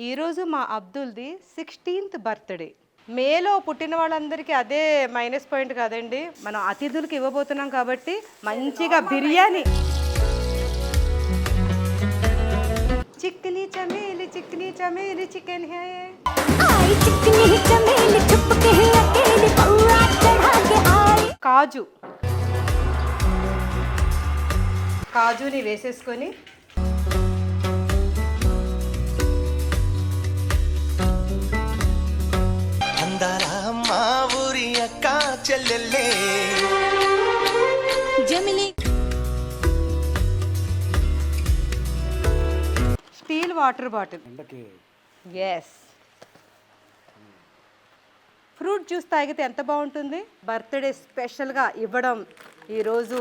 ఈరోజు మా అబ్దుల్ది 16th birthday. మేలో పుట్టిన వాళ్ళందరికీ అదే మైనస్ పాయింట్ కాదండి. మనం అతిథులకు ఇవ్వబోతున్నాం కాబట్టి మంచిగా బిర్యానీ. చిక్కిని చమేలి చికెన్ హే కాజుని వేసేసుకొని మా ఊరి అక్క చెల్లెల్లే జమిలి steel water bottle. Yes, fruit juice తాగితే ఎంత బాగుంటుంది. బర్త్డే స్పెషల్గా ఇవ్వడం ఈరోజు.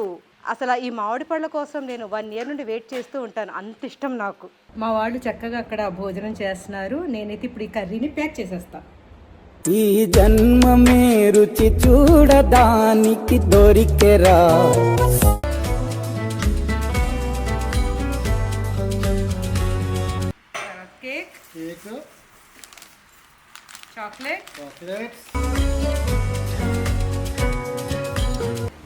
అసలు ఈ మామిడి పళ్ళ కోసం నేను 1 year నుండి వెయిట్ చేస్తూ ఉంటాను, అంత ఇష్టం నాకు. మా వాళ్ళు చక్కగా అక్కడ భోజనం చేస్తున్నారు. నేనైతే ఇప్పుడు ఈ కర్రీని ప్యాక్ చేసేస్తా. ఈ జన్మమే రుచి చూడడానికి దొరికెరా. కేక్, చాక్లెట్,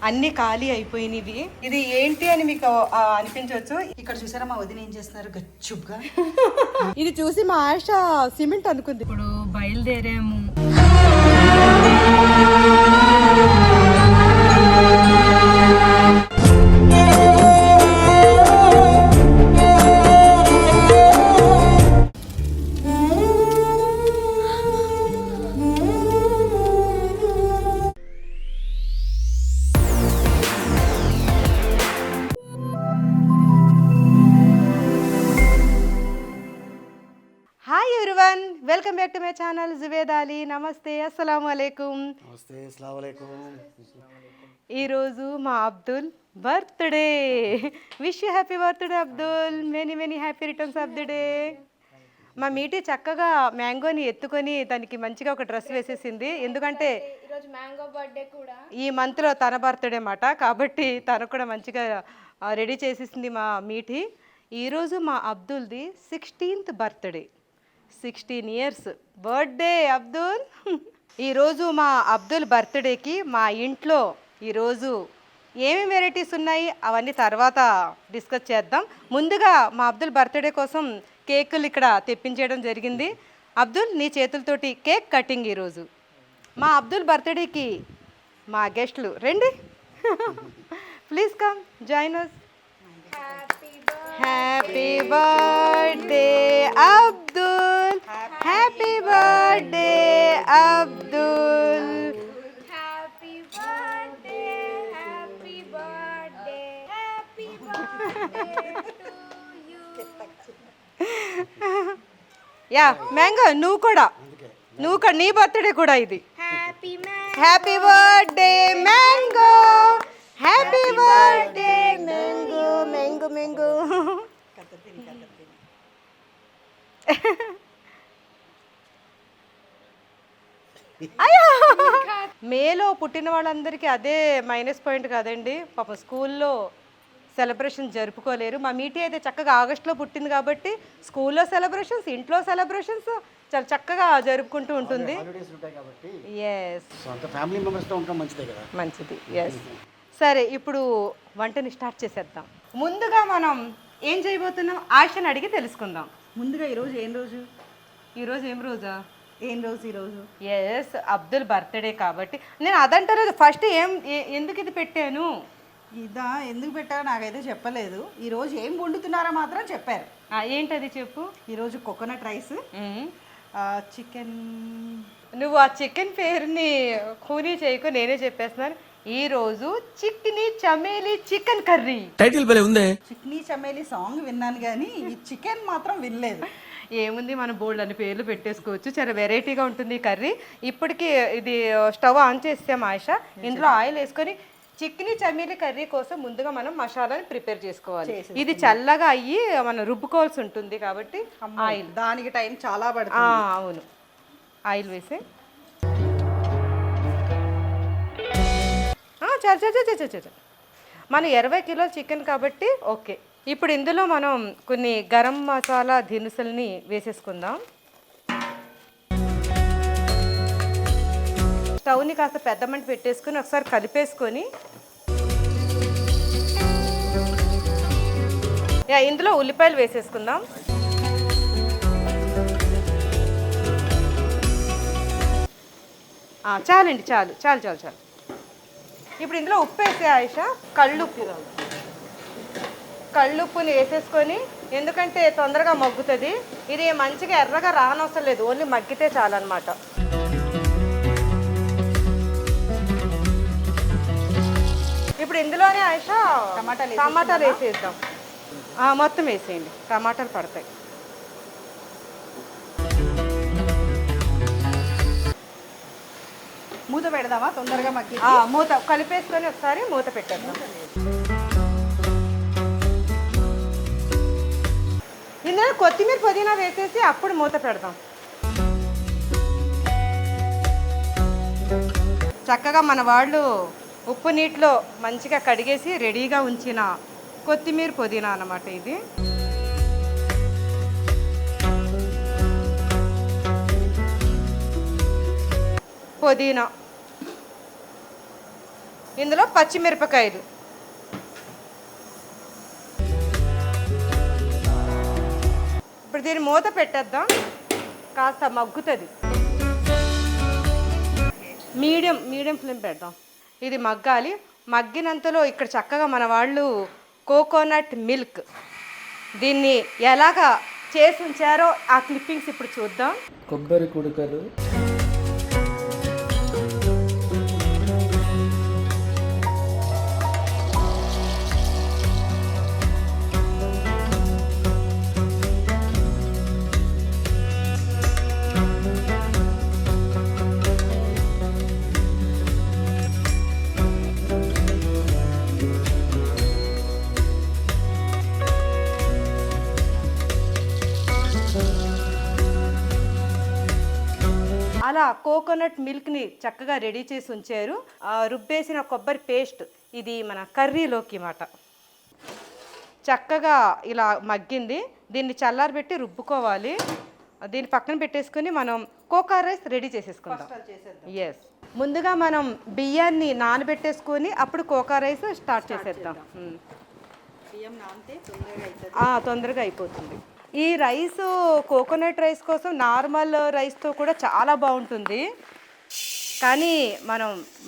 అన్ని ఖాళీ అయిపోయినవి. ఇది ఏంటి అని మీకు అనిపించవచ్చు. ఇక్కడ చూసారా మా వదిన ఏం చేస్తున్నారు గచ్చుబ్గా. ఇది చూసి మా ఆశ సిమెంట్ అనుకుంది. ఇప్పుడు బయలుదేరాము. Welcome back to my channel Juved Ali. నమస్తే, అస్సలాము అలైకుం. నమస్తే, అస్సలాము అలైకుం. ఈరోజు మా Abdul birthday. Wish you happy birthday Abdul. Many many happy returns of the day. మా మీటి చక్కగా మ్యాంగోని ఎత్తుకొని తనకి మంచిగా ఒక డ్రెస్ వేసేసింది. ఎందుకంటే ఈ మంత్లో తన బర్త్డే మాట, కాబట్టి తను కూడా మంచిగా రెడీ చేసేసింది మా మీటి. ఈరోజు మా అబ్దుల్ది 16th birthday. 16 years birthday Abdul. ఈరోజు మా అబ్దుల్ బర్త్డేకి మా ఇంట్లో ఈరోజు ఏమేమి వెరైటీస్ ఉన్నాయి అవన్నీ తర్వాత డిస్కస్ చేద్దాం. ముందుగా మా అబ్దుల్ బర్త్డే కోసం కేకులు ఇక్కడ తెప్పించడం జరిగింది. అబ్దుల్, నీ చేతులతోటి కేక్ కటింగ్ ఈరోజు. మా అబ్దుల్ బర్త్డేకి మా గెస్ట్లు రండి. Please come join us. Happy birthday Abdul. Happy birthday Abdul. Happy birthday, happy birthday, happy birthday to you. Yeah mango, నువ్వు కూడా నీ బర్త్డే కూడా ఇది. Happy birthday mango. Happy birthday mango. Mango mango. మేలో పుట్టిన వాళ్ళందరికీ అదే మైనస్ పాయింట్ కాదండి. పాపం స్కూల్లో సెలబ్రేషన్ జరుపుకోలేరు. మా మీటి అయితే చక్కగా ఆగస్టులో పుట్టింది కాబట్టి స్కూల్లో సెలబ్రేషన్స్, ఇంట్లో సెలబ్రేషన్స్ చాలా చక్కగా జరుపుకుంటూ ఉంటుంది. ఎస్, మంచిది. ఎస్, సరే ఇప్పుడు వంటని స్టార్ట్ చేసేద్దాం. ముందుగా మనం ఏం చేయబోతున్నాం ఆశని అడిగి తెలుసుకుందాం. ముందుగా ఈరోజు ఏం రోజు? ఈరోజు ఏం రోజా? ఏం రోజు ఈరోజు? ఎస్, అబ్దుల్ బర్త్డే కాబట్టి నేను అదంటారు. ఫస్ట్ ఎందుకు ఇది పెట్టాను, ఇదా ఎందుకు పెట్టారో నాకైతే చెప్పలేదు. ఈరోజు ఏం వండుతున్నారో మాత్రం చెప్పారు. ఏంటది చెప్పు. ఈరోజు కోకోనట్ రైస్, చికెన్. నువ్వు ఆ చికెన్ పేరుని ఖూనీ చేయకు, నేనే చెప్పేస్తున్నాను. ఈరోజు చిక్కిని చమేలి చికెన్ కర్రీ. టైటిల్ భలే ఉందే. చిక్నీ చమేలి సాంగ్ విన్నాను కానీ ఈ చికెన్ మాత్రం వినలేదు. ఏముంది, మన బోల్డ్ అని పేర్లు పెట్టేసుకోవచ్చు. చాలా వెరైటీగా ఉంటుంది ఈ కర్రీ. ఇప్పటికి ఇది స్టవ్ ఆన్ చేస్తాం ఆశ. ఇందులో ఆయిల్ వేసుకొని చికెన్ చమేలి కర్రీ కోసం ముందుగా మనం మసాలాని ప్రిపేర్ చేసుకోవాలి. ఇది చల్లగా అయ్యి మనం రుబ్బుకోవాల్సి ఉంటుంది కాబట్టి ఆయిల్, దానికి టైం చాలా పడుతుంది. అవును, ఆయిల్ వేసి చ మనం 20 కిలోల చికెన్ కాబట్టి ఓకే. ఇప్పుడు ఇందులో మనం కొన్ని గరం మసాలా దినుసుల్ని వేసేసుకుందాం. స్టవ్ని కాస్త పెద్ద మంట పెట్టేసుకొని ఒకసారి కలిపేసుకొని ఇందులో ఉల్లిపాయలు వేసేసుకుందాం. చాలండి, చాలు చాలు చాలు చాలు. ఇప్పుడు ఇందులో ఉప్పు వేసే ఆయిష, కళ్ళుప్పుని వేసేసుకొని, ఎందుకంటే తొందరగా మగ్గుతుంది. ఇది మంచిగా ఎర్రగా రానవసరం లేదు, ఓన్లీ మగ్గితే చాలన్నమాట. ఇప్పుడు ఇందులోనే ఆయిష టమాటాలు వేసేద్దాం. మొత్తం వేసేయండి, టమాటాలు పడతాయి. మూత పెడదామా తొందరగా మగ్గి? మూత కలిపేసుకొని ఒకసారి మూత పెట్టేద్దాం. ఇందులో కొత్తిమీర పుదీనా వేసేసి అప్పుడు మూత పెడదాం. చక్కగా మన వాళ్ళు ఉప్పు నీటిలో మంచిగా కడిగేసి రెడీగా ఉంచిన కొత్తిమీర పుదీనా అన్నమాట ఇది. పుదీనా, ఇందులో పచ్చిమిరపకాయలు, ఇప్పుడు దీన్ని మూత పెట్టేద్దాం, కాస్త మగ్గుతుంది. మీడియం ఫ్లేమ్ పెడదాం. ఇది మగ్గాలి. మగ్గినంతలో ఇక్కడ చక్కగా మన వాళ్ళు కోకోనట్ మిల్క్ దీన్ని ఎలాగా చేసి ఉంచారో ఆ క్లిప్పింగ్స్ ఇప్పుడు చూద్దాం. కొబ్బరి కుడుకలు, అలా కోకోనట్ మిల్క్ని చక్కగా రెడీ చేసి ఉంచారు. రుబ్బేసిన కొబ్బరి పేస్ట్ ఇది మన కర్రీలోకి మాట. చక్కగా ఇలా మగ్గింది. దీన్ని చల్లారబెట్టి రుబ్బుకోవాలి. దీన్ని పక్కన పెట్టేసుకొని మనం కోకా రైస్ రెడీ చేసేసుకుందాం. ఎస్, ముందుగా మనం బియ్యాన్ని నానబెట్టేసుకొని అప్పుడు కోకా రైస్ స్టార్ట్ చేసేద్దాం. బియ్యం నానితే తొందరగా అయిపోతుంది. ఈ రైస్ కోకోనట్ రైస్ కోసం నార్మల్ రైస్తో కూడా చాలా బాగుంటుంది. కానీ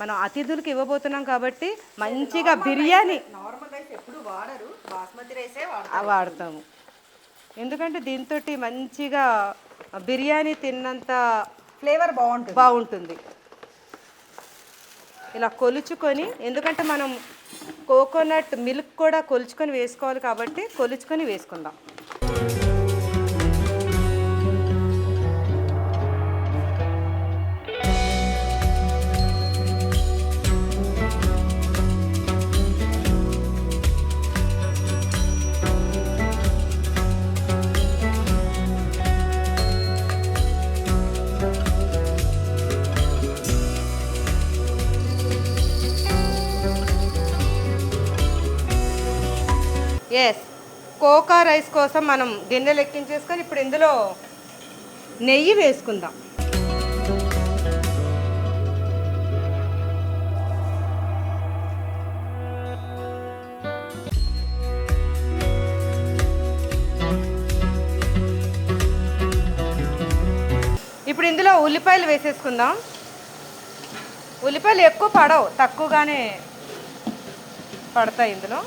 మనం అతిథులకు ఇవ్వబోతున్నాం కాబట్టి మంచిగా బిర్యానీ నార్మల్ రైస్ ఎప్పుడు వాడరు, బాస్మతి రైసే వాడతాము. ఎందుకంటే దీంతో మంచిగా బిర్యానీ తిన్నంత ఫ్లేవర్ బాగుంటుంది. ఇలా కొలుచుకొని, ఎందుకంటే మనం కోకోనట్ మిల్క్ కూడా కొలుచుకొని వేసుకోవాలి కాబట్టి కొలుచుకొని వేసుకుందాం. ఎస్, కోకా రైస్ కోసం మనం గిన్నెలు ఎక్కించేసుకొని ఇప్పుడు ఇందులో నెయ్యి వేసుకుందాం. ఇప్పుడు ఇందులో ఉల్లిపాయలు వేసేసుకుందాం. ఉల్లిపాయలు ఎక్కువ పడవు, తక్కువగానే పడతాయి ఇందులో.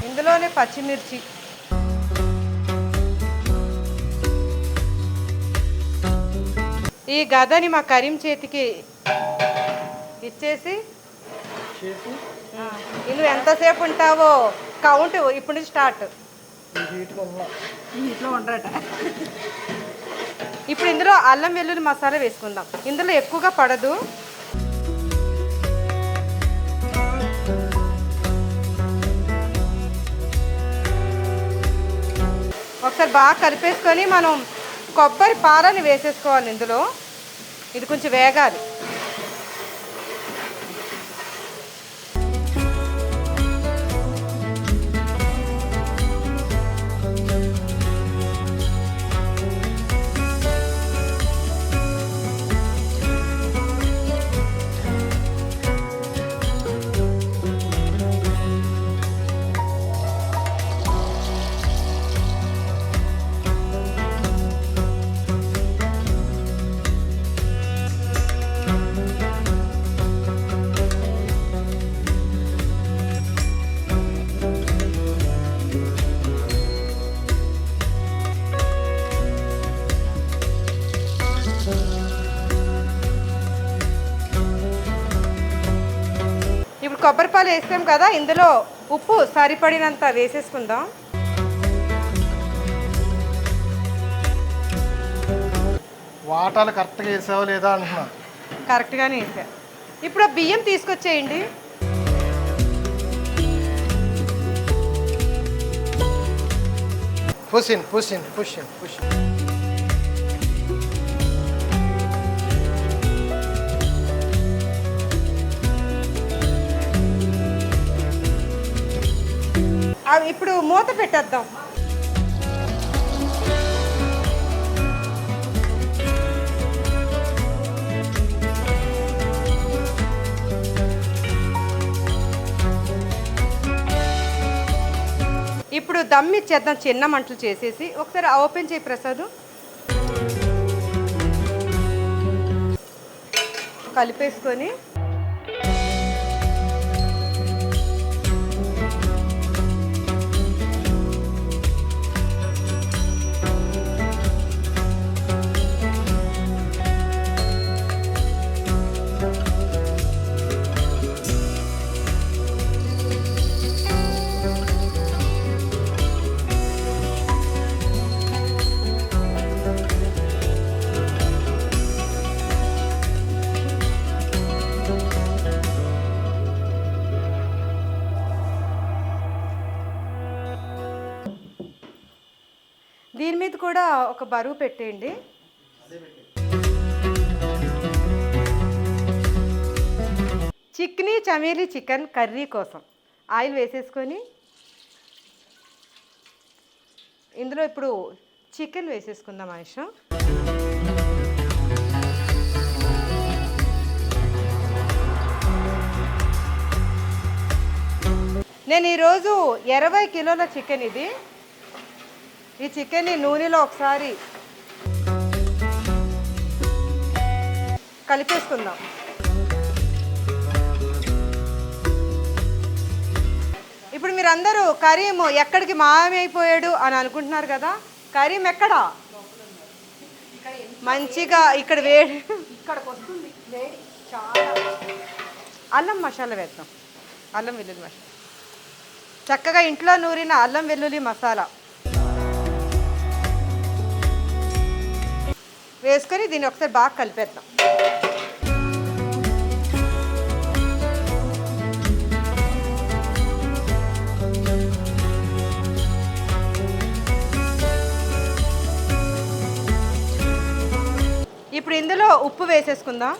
ఇందులోనే పచ్చిమిర్చి, ఈ గదని మా కరీం చేతికి ఇచ్చేసి నువ్వు ఎంతసేపు ఉంటావో కౌంట్ ఇప్పుడు నుంచి స్టార్ట్. ఇంట్లో ఉండరట. ఇప్పుడు ఇందులో అల్లం వెల్లుల్లి మసాలా వేసుకుందాం. ఇందులో ఎక్కువగా పడదు. ఒకసారి బాగా కలిపేసుకొని మనం కొబ్బరి పాలని వేసేసుకోవాలి ఇందులో. ఇది కొంచెం వేగాలి. కొబ్బరిపాలు వేసాం కదా, ఇందులో ఉప్పు సరిపడినంత వేసేసుకుందాం. వాటాలు కరెక్ట్గా వేసావా లేదా అంటున్నా. కరెక్ట్గానే వేసా. ఇప్పుడు ఆ బియ్యం తీసుకొచ్చేయండి. పుష్. అవి ఇప్పుడు మూత పెట్టేద్దాం. ఇప్పుడు దమ్ ఇచ్చేద్దాం, చిన్న మంటలు చేసేసి. ఒకసారి ఓపెన్ చేయి ప్రసాద్. కలిపేసుకొని దీని మీద కూడా ఒక బరువు పెట్టేయండి. చికెనీ చమేలి చికెన్ కర్రీ కోసం ఆయిల్ వేసేసుకొని ఇందులో ఇప్పుడు చికెన్ వేసేసుకుందాం. ఆయుష, నేను ఈరోజు 20 కిలోల చికెన్ ఇది. ఈ చికెన్ని నూనెలో ఒకసారి కలిపేసుకుందాం. ఇప్పుడు మీరందరూ కరీం ఎక్కడికి మాయమైపోయాడు అని అనుకుంటున్నారు కదా. కరీం ఎక్కడా? మంచిగా ఇక్కడ వేడి, ఇక్కడికి వస్తుంది వేడి చాలా. అల్లం మసాలా వేద్దాం. అల్లం వెల్లుల్లి మసాలా, చక్కగా ఇంట్లో నూరిన అల్లం వెల్లుల్లి మసాలా వేసుకొని దీన్ని ఒకసారి బాగా కలిపేద్దాం. ఇప్పుడు ఇందులో ఉప్పు వేసేసుకుందాం.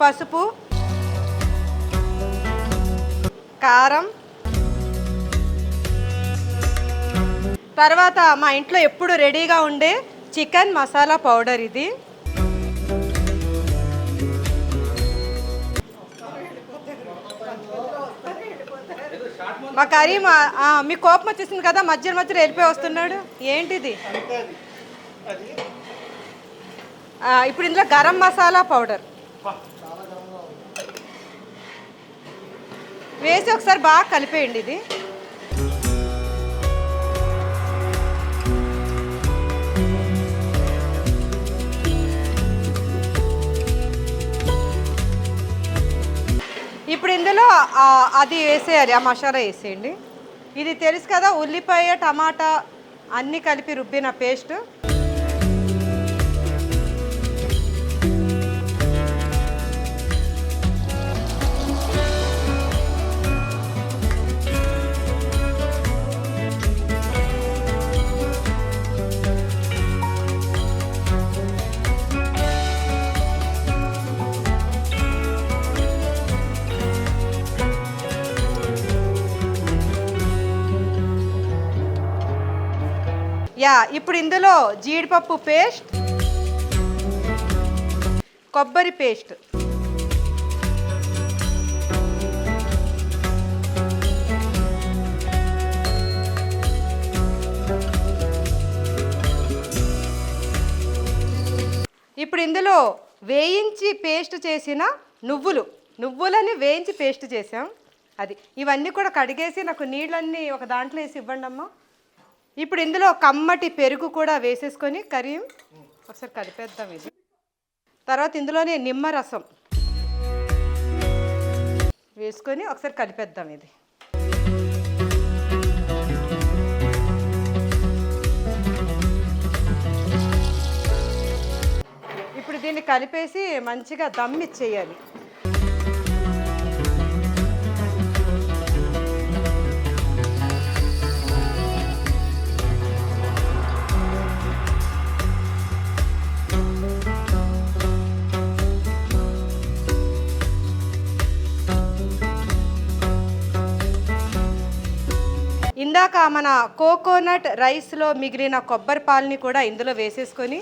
పసుపు, కారం, తర్వాత మా ఇంట్లో ఎప్పుడు రెడీగా ఉండే చికెన్ మసాలా పౌడర్ ఇది. మా కరీం మీ కోపం వచ్చేసింది కదా, మధ్యలో వెళ్ళిపోయి వస్తున్నాడు. ఏంటిది? ఇప్పుడు ఇందులో గరం మసాలా పౌడర్ వేసి ఒకసారి బాగా కలిపేయండి. ఇది ఇప్పుడు ఇందులో అది వేసేయాలి, ఆ మసాలా వేసేయండి. ఇది తెలుసు కదా, ఉల్లిపాయ టమాటా అన్నీ కలిపి రుబ్బిన పేస్ట్. ఇప్పుడు ఇందులో జీడిపప్పు పేస్ట్, కొబ్బరి పేస్ట్, ఇప్పుడు ఇందులో వేయించి పేస్ట్ చేసిన నువ్వులని వేయించి పేస్ట్ చేసాం. అది ఇవన్నీ కూడా కడిగేసి నాకు నీళ్ళన్నీ ఒక దాంట్లో వేసి ఇవ్వండి అమ్మా. ఇప్పుడు ఇందులో కమ్మటి పెరుగు కూడా వేసేసుకొని కరీం ఒకసారి కలిపేద్దాం. ఇది తర్వాత ఇందులోనే నిమ్మరసం వేసుకొని ఒకసారి కలిపేద్దాం. ఇది ఇప్పుడు దీన్ని కలిపేసి మంచిగా దమ్ ఇచ్చేయాలి. ఇందాక మన కోకోనట్ రైస్లో మిగిలిన కొబ్బరి పాలని కూడా ఇందులో వేసేసుకొని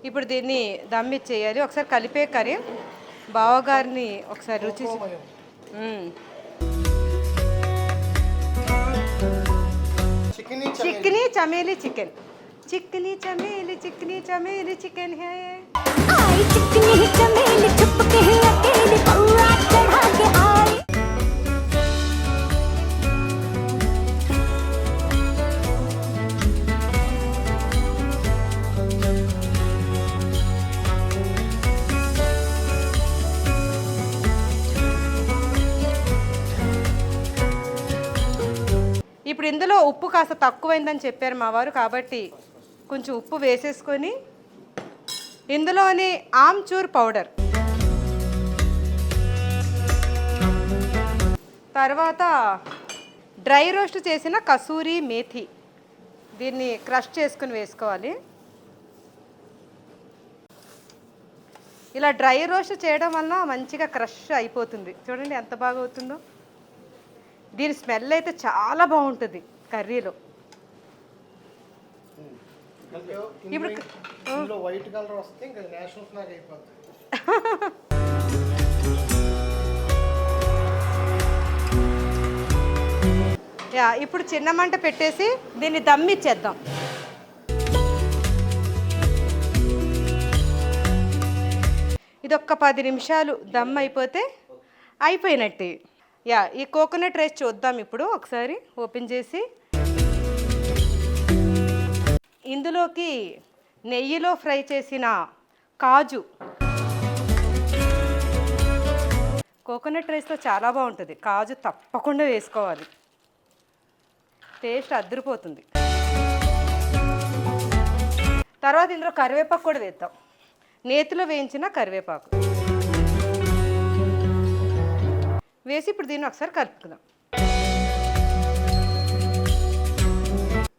ఇప్పుడు దీన్ని దమ్మిచ్చేయాలి. ఒకసారి కలిపే కర్రీ బావగారిని ఒకసారి రుచి చికెనీ చమేలి చికెన్, చికెనీ చమేలి చికెనీ చమేలి చికెన్ హే. आई चिकनी चमेली चुपके अकेली पौआ चढ़ा के आई ఇప్పుడు ఇందులో ఉప్పు కాస్త తక్కువైందని చెప్పారు మా వారు, కాబట్టి కొంచెం ఉప్పు వేసేసుకొని ఇందులోని ఆమ్చూర్ పౌడర్, తర్వాత డ్రై రోస్ట్ చేసిన కసూరి మేథి, దీన్ని క్రష్ చేసుకుని వేసుకోవాలి. ఇలా డ్రై రోస్ట్ చేయడం వలన మంచిగా క్రష్ అయిపోతుంది. చూడండి ఎంత బాగా అవుతుందో. దీని స్మెల్ అయితే చాలా బాగుంటుంది కర్రీలో. ఇప్పుడు వైట్ కలర్ వస్తే ఇంకా నేషనల్ ఫ్లాగ్ అయిపోతుంది. ఇప్పుడు చిన్న మంట పెట్టేసి దీన్ని దమ్మిచ్చేద్దాం. ఇది ఒక్క 10 నిమిషాలు దమ్ అయిపోతే అయిపోయినట్టే. ఈ కోకోనట్ రైస్ చూద్దాం ఇప్పుడు ఒకసారి ఓపెన్ చేసి. ఇందులోకి నెయ్యిలో ఫ్రై చేసిన కాజు, కోకోనట్ రైస్లో చాలా బాగుంటుంది. కాజు తప్పకుండా వేసుకోవాలి, టేస్ట్ అద్దరిపోతుంది. తర్వాత ఇందులో కరివేపాకు కూడా వేద్దాం, నేతిలో వేయించిన కరివేపాకు వేసి ఇప్పుడు దీన్ని ఒకసారి కలుపుకుందాం.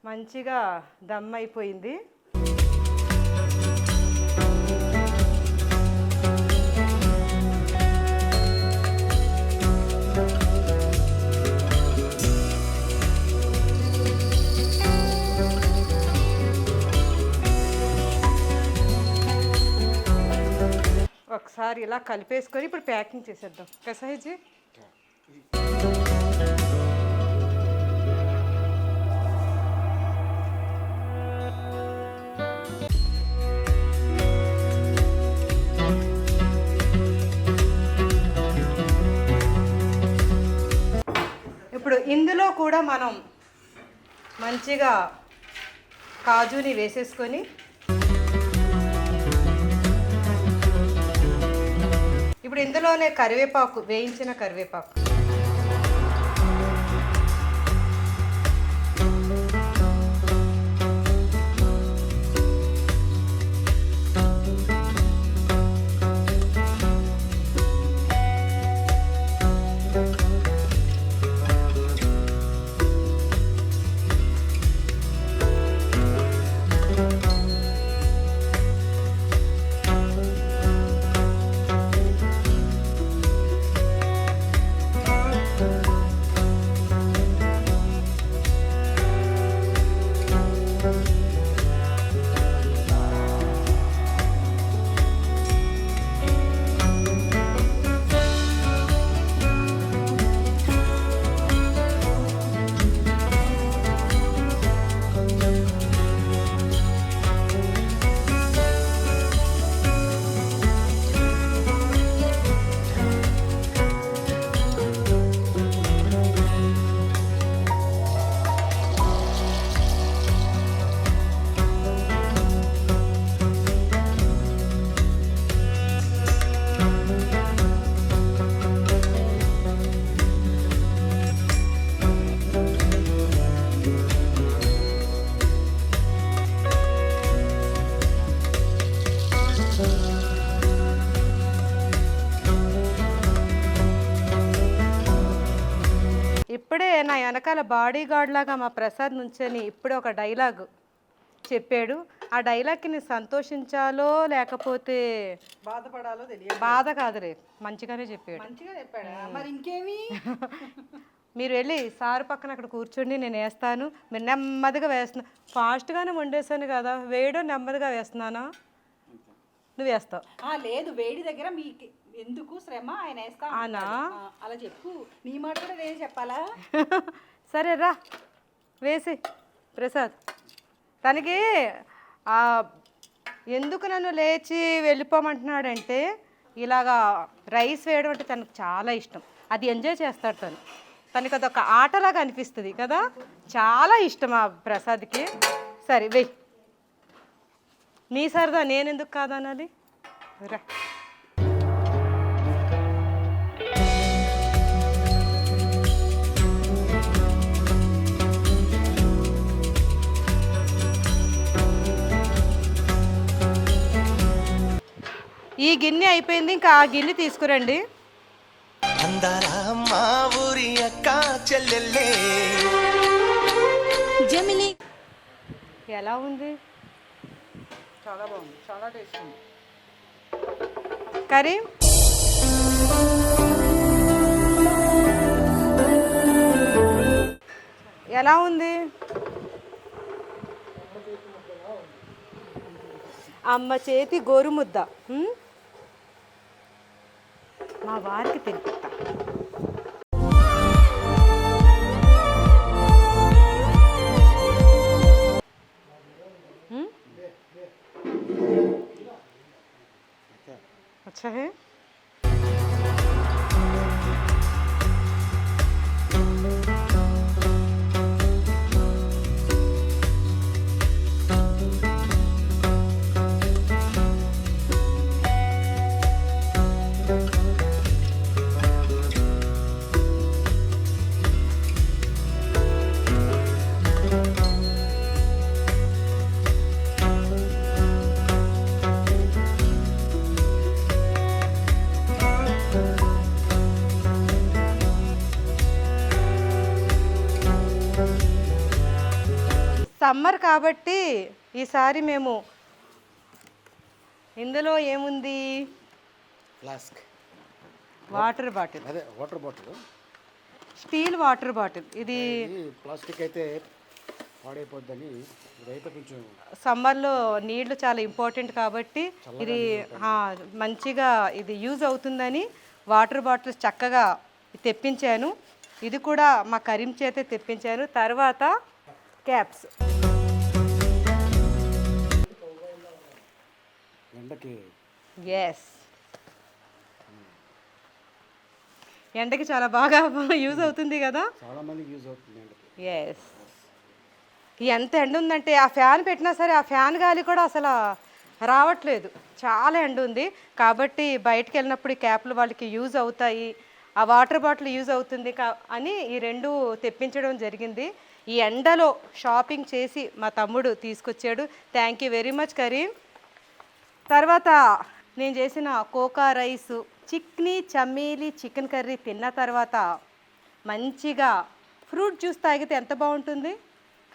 మంచిగా దమ్ అయిపోయింది. ఒకసారి ఇలా కలిపేసుకొని ఇప్పుడు ప్యాకింగ్ చేసేద్దాం. కసాయిజీ ఇప్పుడు ఇందులో కూడా మనం మంచిగా కాజుని వేసేసుకొని ఇప్పుడు ఇందులోనే కరివేపాకు, వేయించిన కరివేపాకు, వెనకాల బాడీ గార్డ్ లాగా మా ప్రసాద్ నుంచొని ఇప్పుడే ఒక డైలాగ్ చెప్పాడు. ఆ డైలాగ్కి నేను సంతోషించాలో లేకపోతే బాధపడాలో తెలియదు. బాధ కాదురే, మంచిగానే చెప్పాడు. మంచిగా చెప్పాడా? మరి ఇంకేమి? మీరు వెళ్ళి సారు పక్కన అక్కడ కూర్చోండి, నేను వేస్తాను, మీరు నెమ్మదిగా వేస్తున్నా. ఫాస్ట్గానే వండేసాను కదా, వేయడం నెమ్మదిగా వేస్తున్నానా? నువ్వు వేస్తావు. లేదు, వేడి దగ్గర మీకు ఎందుకు శ్రమ, ఆయన వేస్తా అవునా? అలా చెప్పు. నీ మాట కూడా నేను చెప్పాలా? సరే రా వేసి. ప్రసాద్ తనకి ఎందుకు నన్ను లేచి వెళ్ళిపోమంటున్నాడంటే, ఇలాగా రైస్ వేయడం అంటే తనకు చాలా ఇష్టం. అది ఎంజాయ్ చేస్తాడు తనకి అదొక ఆటలాగా అనిపిస్తుంది కదా, చాలా ఇష్టం ఆ ప్రసాద్కి. సరే వెయ్యి. నీ సరదా నేనెందుకు కాదన్నది. రా ఈ గిన్నె అయిపోయింది, ఇంకా ఆ గిన్నె తీసుకురండి. అందాల మా ఊరి అక్క చెల్లెల్లే. జమిలి ఎలా ఉంది? చాలా బాగుంది, చాలా టేస్ట్ ఉంది. కరీం ఎలా ఉంది? అమ్మ చేతి గోరుముద్ద మా వారికి తినిపిస్తా. अच्छा है. సమ్మర్ కాబట్టి ఈసారి మేము ఇందులో ఏముంది, ఫ్లాస్క్ వాటర్ బాటిల్, అదే water bottle, steel water bottle. ఇది ప్లాస్టిక్ అయితే పాడైపోద్దని ఇదైతే కొంచెం సమ్మర్లో నీళ్లు చాలా ఇంపార్టెంట్ కాబట్టి ఇది మంచిగా ఇది యూజ్ అవుతుందని వాటర్ బాటిల్స్ చక్కగా తెప్పించాను. ఇది కూడా మా కరీం చేతే తెప్పించాను. తర్వాత క్యాప్స్. ఎండకి ఎస్, ఎండకి చాలా బాగా యూజ్ అవుతుంది కదా. చాలా మందికి యూజ్ అవుతుంది ఎండకి. ఎస్, ఎంత ఎండ ఉందంటే ఆ ఫ్యాన్ పెట్టినా సరే ఆ ఫ్యాన్ గాలి కూడా అసలు రావట్లేదు, చాలా ఎండ ఉంది. కాబట్టి బయటికి వెళ్ళినప్పుడు ఈ క్యాప్లు వాళ్ళకి యూజ్ అవుతాయి, ఆ వాటర్ బాటిల్ యూజ్ అవుతుంది అని ఈ రెండు తెప్పించడం జరిగింది. ఈ ఎండలో షాపింగ్ చేసి మా తమ్ముడు తీసుకొచ్చాడు. Thank you very much Karim. తర్వాత నేను చేసిన cocoa rice, Chikni చమ్మేలి chicken curry తిన్న తర్వాత మంచిగా ఫ్రూట్ జ్యూస్ తాగితే ఎంత బాగుంటుంది.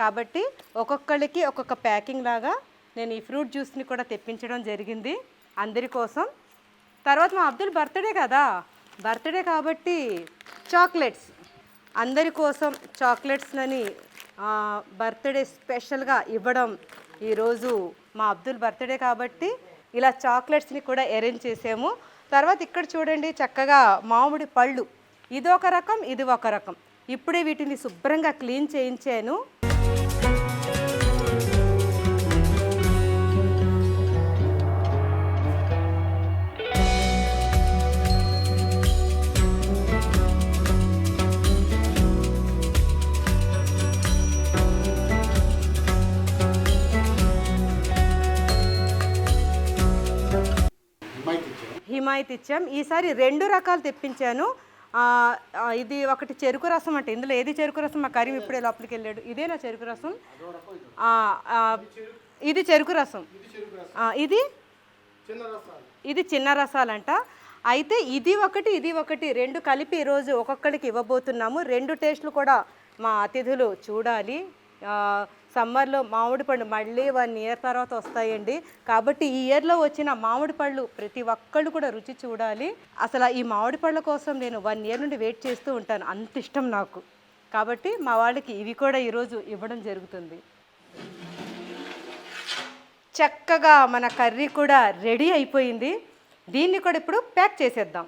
కాబట్టి ఒక్కొక్కరికి ఒక్కొక్క ప్యాకింగ్ లాగా నేను ఈ ఫ్రూట్ జ్యూస్ని కూడా తెప్పించడం జరిగింది అందరి కోసం. తర్వాత మా అబ్దుల్ బర్త్డే కదా, బర్త్డే కాబట్టి చాక్లెట్స్ అందరి కోసం చాక్లెట్స్ని బర్త్డే స్పెషల్గా ఇవ్వడం. ఈరోజు మా అబ్దుల్ బర్త్డే కాబట్టి ఇలా చాక్లెట్స్ని కూడా అరేంజ్ చేసాము. తర్వాత ఇక్కడ చూడండి చక్కగా మామిడి పళ్ళు, ఇది ఒక రకం, ఇది ఒక రకం. ఇప్పుడే వీటిని శుభ్రంగా క్లీన్ చేయించాను. హిమాయత్ ఇచ్చాం. ఈసారి 2 రకాలు తెప్పించాను. ఇది ఒకటి చెరుకు రసం అంటే, ఇందులో ఏది చెరుకు రసం మా కరీం ఇప్పుడే లోపలికి వెళ్ళాడు. ఇదేనా చెరుకు రసం? ఇది చెరుకు రసం, ఇది చిన్న రసాలంట. అయితే ఇది ఒకటి, ఇది ఒకటి, 2 కలిపి ఈరోజు ఒక్కొక్కరికి ఇవ్వబోతున్నాము. 2 టేస్ట్లు కూడా మా అతిథులు చూడాలి. సమ్మర్లో మామిడి పండు మళ్ళీ 1 ఇయర్ తర్వాత వస్తాయండి. కాబట్టి ఈ ఇయర్లో వచ్చిన మామిడి పళ్ళు ప్రతి ఒక్కళ్ళు కూడా రుచి చూడాలి. అసలు ఈ మామిడి పళ్ళ కోసం నేను 1 ఇయర్ నుండి వెయిట్ చేస్తూ ఉంటాను, అంత ఇష్టం నాకు. కాబట్టి మా వాళ్ళకి ఇవి కూడా ఈరోజు ఇవ్వడం జరుగుతుంది. చక్కగా మన కర్రీ కూడా రెడీ అయిపోయింది. దీన్ని కూడా ఇప్పుడు ప్యాక్ చేసేద్దాం.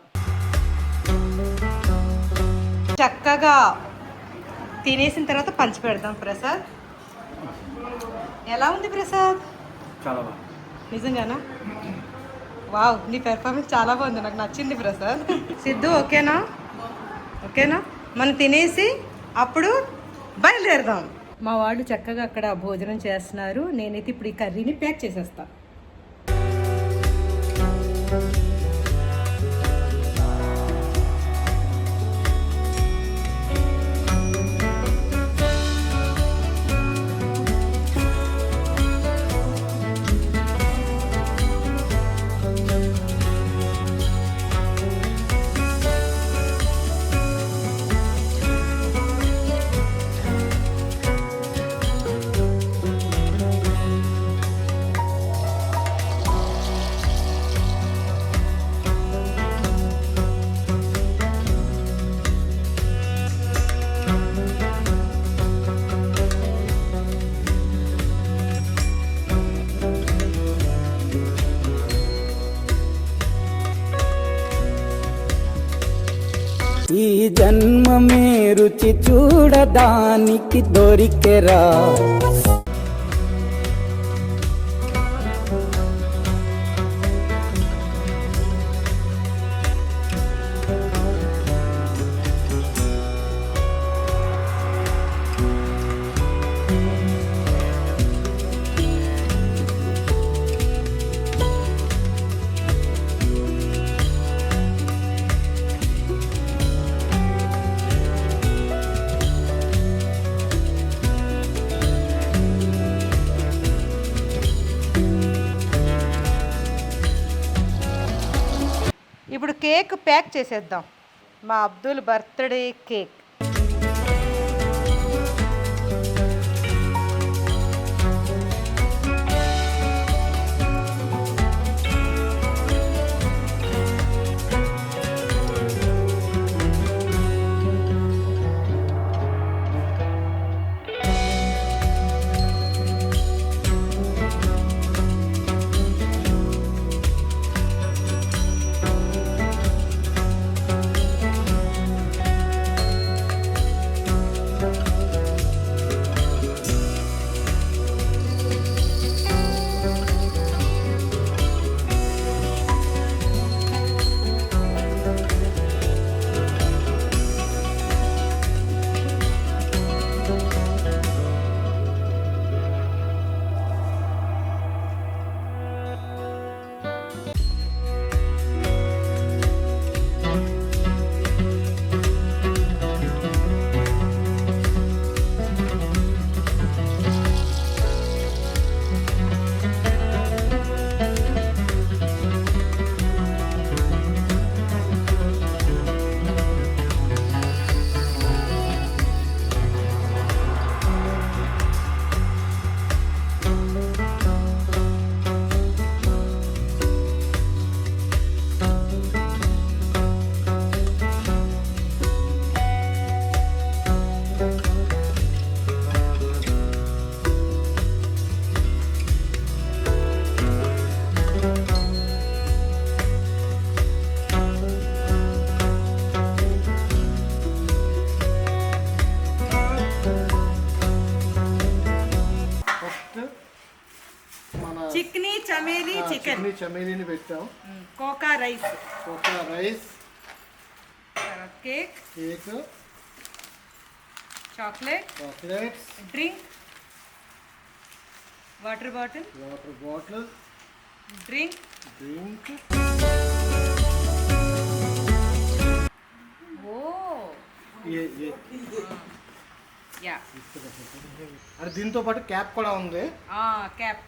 చక్కగా తినేసిన తర్వాత పంచి పెడదాం. ప్రసాద్, ఎలా ఉంది ప్రసాద్? చాలా బాగుంది. నిజంగానా? వావ్, నీ పెర్ఫార్మెన్స్ చాలా బాగుంది, నాకు నచ్చింది ప్రసాద్. సిద్ధు ఓకేనా? ఓకేనా? మనం తినేసి అప్పుడు బయలుదేరదాం. మా వాళ్ళు చక్కగా అక్కడ భోజనం చేస్తున్నారు. నేనైతే ఇప్పుడు ఈ కర్రీని ప్యాక్ చేసేస్తా. ఈ జన్మమే రుచి చూడడానికి దొరికెరా. ఇప్పుడు కేక్ ప్యాక్ చేసేద్దాం. మా Abdul birthday cake. Chikni Chameli chicken, చమేలీని పెట్టాం. కోకా rice, cake, chocolates, drink, water bottle, drink. Oh yeah, అది దీంతో పాటు క్యాప్ కూడా ఉంది. క్యాప్.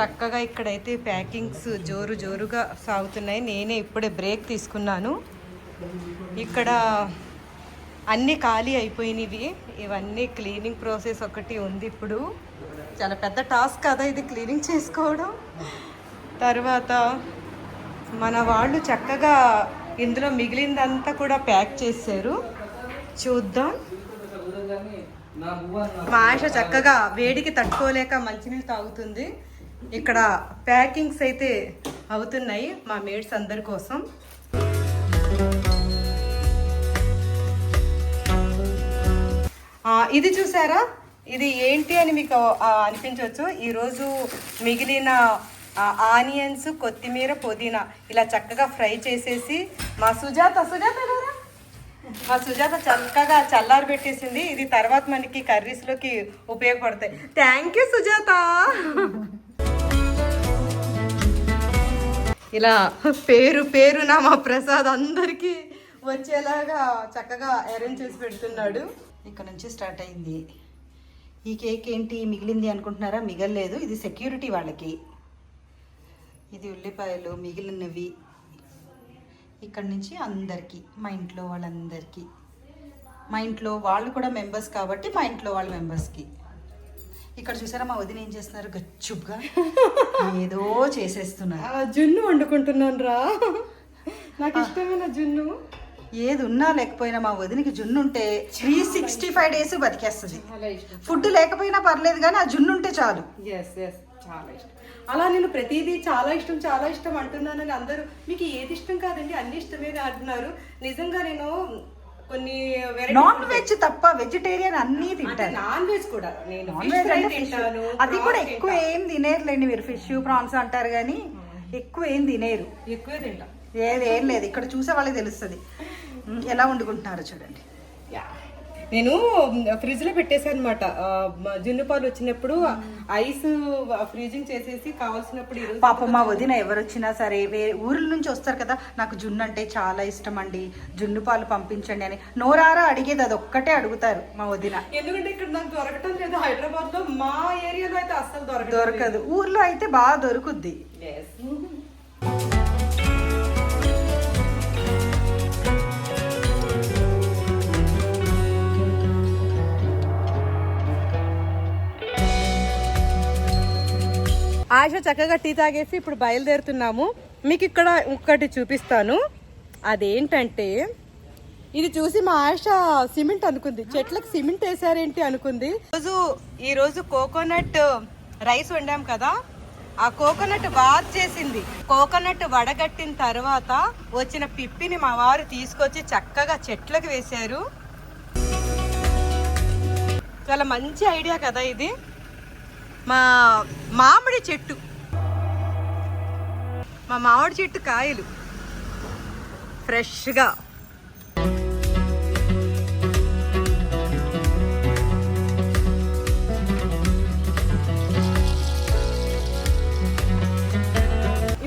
చక్కగా ఇక్కడైతే ప్యాకింగ్స్ జోరుగా సాగుతున్నాయి. నేనే ఇప్పుడే బ్రేక్ తీసుకున్నాను. ఇక్కడ అన్నీ ఖాళీ అయిపోయినవి. ఇవన్నీ క్లీనింగ్ ప్రాసెస్ ఒకటి ఉంది. ఇప్పుడు చాలా పెద్ద టాస్క్ కదా ఇది, క్లీనింగ్ చేసుకోవడం. తర్వాత మన వాళ్ళు చక్కగా ఇందులో మిగిలిందంతా కూడా ప్యాక్ చేశారు. చూద్దాం. మా ఆశ చక్కగా వేడికి తట్టుకోలేక మంచినీళ్ళు తాగుతుంది. ఇక్కడ ప్యాకింగ్స్ అయితే అవుతున్నాయి మా మేడ్స్ అందరి కోసం. ఇది చూసారా, ఇది ఏంటి అని మీకు అనిపించవచ్చు. ఈరోజు మిగిలిన ఆనియన్స్, కొత్తిమీర, పుదీనా ఇలా చక్కగా ఫ్రై చేసేసి మా సుజాత చక్కగా చల్లారి పెట్టేసింది. ఇది తర్వాత మనకి కర్రీస్లోకి ఉపయోగపడతాయి. Thank you Sujatha. ఇలా పేరున మా ప్రసాద్ అందరికీ వచ్చేలాగా చక్కగా అరేంజ్ చేసి పెడుతున్నాడు. ఇక్కడ నుంచి స్టార్ట్ అయింది. ఈ కేక్ ఏంటి మిగిలింది అనుకుంటున్నారా? మిగలలేదు, ఇది సెక్యూరిటీ వాళ్ళకి. ఇది ఉల్లిపాయలు మిగిలినవి. ఇక్కడ నుంచి అందరికీ, మా ఇంట్లో వాళ్ళందరికీ. మా ఇంట్లో వాళ్ళు కూడా మెంబర్స్ కాబట్టి మా ఇంట్లో వాళ్ళ మెంబర్స్కి. ఇక్కడ చూసారా మా వదిన ఏం చేస్తున్నారు? గచ్చుగా ఏదో చేసేస్తున్నారు. జున్ను వండుకుంటున్నాను రా, నాకు ఇష్టమైన జున్ను. ఏది ఉన్నా లేకపోయినా మా వదినకి జున్ను ఉంటే 365 days బతికేస్తుంది. ఫుడ్ లేకపోయినా పర్లేదు కానీ ఆ జున్ను ఉంటే చాలు. చాలా ఇష్టం. అలా నేను ప్రతిదీ చాలా ఇష్టం అంటున్నానని అందరూ మీకు ఏది ఇష్టం కాదండి అన్ని ఇష్టమే అంటున్నారు. నిజంగా నేను కొన్ని నాన్ వెజ్ తప్ప వెజిటేరియన్ అన్ని తింటాను. నాన్ వెజ్ కూడా నేను తింటాను. అది కూడా ఎక్కువ ఏం తినేరులేండి మీరు. ఫిష్, ప్రాన్స్ అంటారు కానీ ఎక్కువ ఏం తినేరు. ఎక్కువే తింటా. ఏం లేదు, ఇక్కడ చూసే వాళ్ళకి తెలుస్తుంది ఎలా వండుకుంటున్నారో చూడండి. నేను ఫ్రిడ్జ్లో పెట్టేసాను అనమాట. జున్ను పాలు వచ్చినప్పుడు ఐస్ ఫ్రీజింగ్ చేసేసి కావాల్సినప్పుడు. పాపం మా వదిన ఎవరు వచ్చినా సరే ఊర్ల నుంచి వస్తారు కదా, నాకు జున్ను అంటే చాలా ఇష్టం అండి, జున్ను పాలు పంపించండి అని నోరారా అడిగేది. అది ఒక్కటే అడుగుతారు మా వదిన. ఎందుకంటే ఇక్కడ నాకు దొరకటం లేదు. హైదరాబాద్ లో మా ఏరియాలో అయితే అస్సలు దొరకదు. ఊర్లో అయితే బాగా దొరుకుద్ది. ఆశ చక్కగా టీ తాగేసి ఇప్పుడు బయలుదేరుతున్నాము. మీకు ఇక్కడ ఒకటి చూపిస్తాను. అదేంటంటే ఇది చూసి మా ఆశ సిమెంట్ అనుకుంది. చెట్లకు సిమెంట్ వేసారేంటి అనుకుంది. ఈరోజు కోకోనట్ రైస్ వండాం కదా, ఆ కోకోనట్ వార్ చేసింది. కోకోనట్ వడగట్టిన తర్వాత వచ్చిన పిప్పిని మా వారు తీసుకొచ్చి చక్కగా చెట్లకు వేశారు. చాలా మంచి ఐడియా కదా ఇది. మా మామిడి చెట్టు కాయలు ఫ్రెష్గా.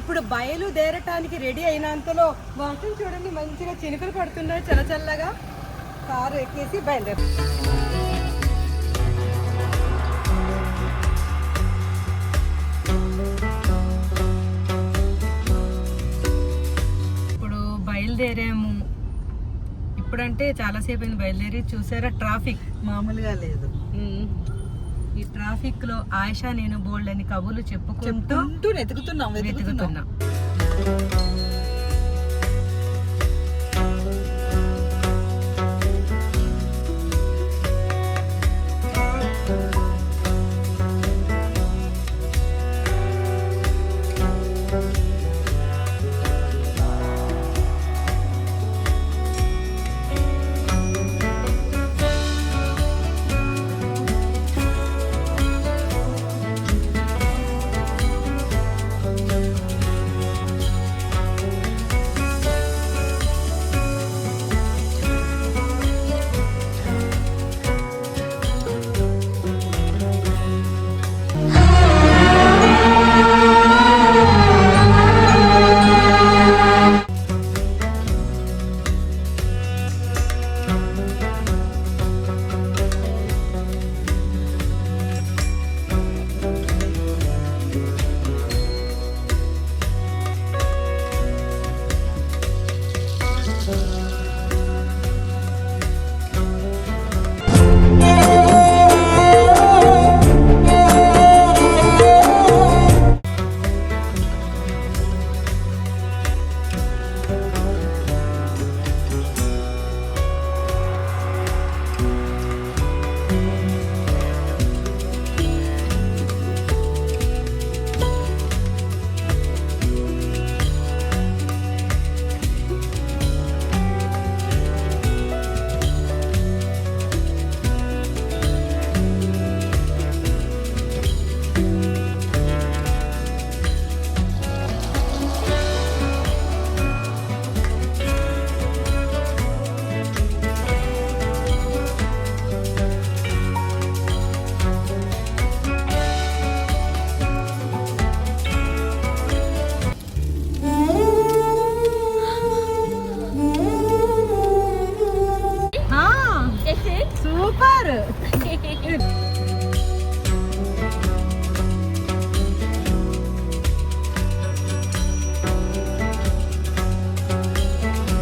ఇప్పుడు బయలుదేరటానికి రెడీ అయినంతలో వర్షం చూడండి, మంచిగా చినుకులు పడుతున్నాయి చల్లగా. కారు ఎక్కేసి బయలుదేరు. బయలుదేరాము. ఇప్పుడంటే చాలాసేపు అయింది బయలుదేరి. చూసారా ట్రాఫిక్ మామూలుగా లేదు. ఈ ట్రాఫిక్ లో ఆయిషా నేను బోల్డ్ అని కబుర్లు చెప్పుకుంటూ వెతుకుతున్నా. సూపర్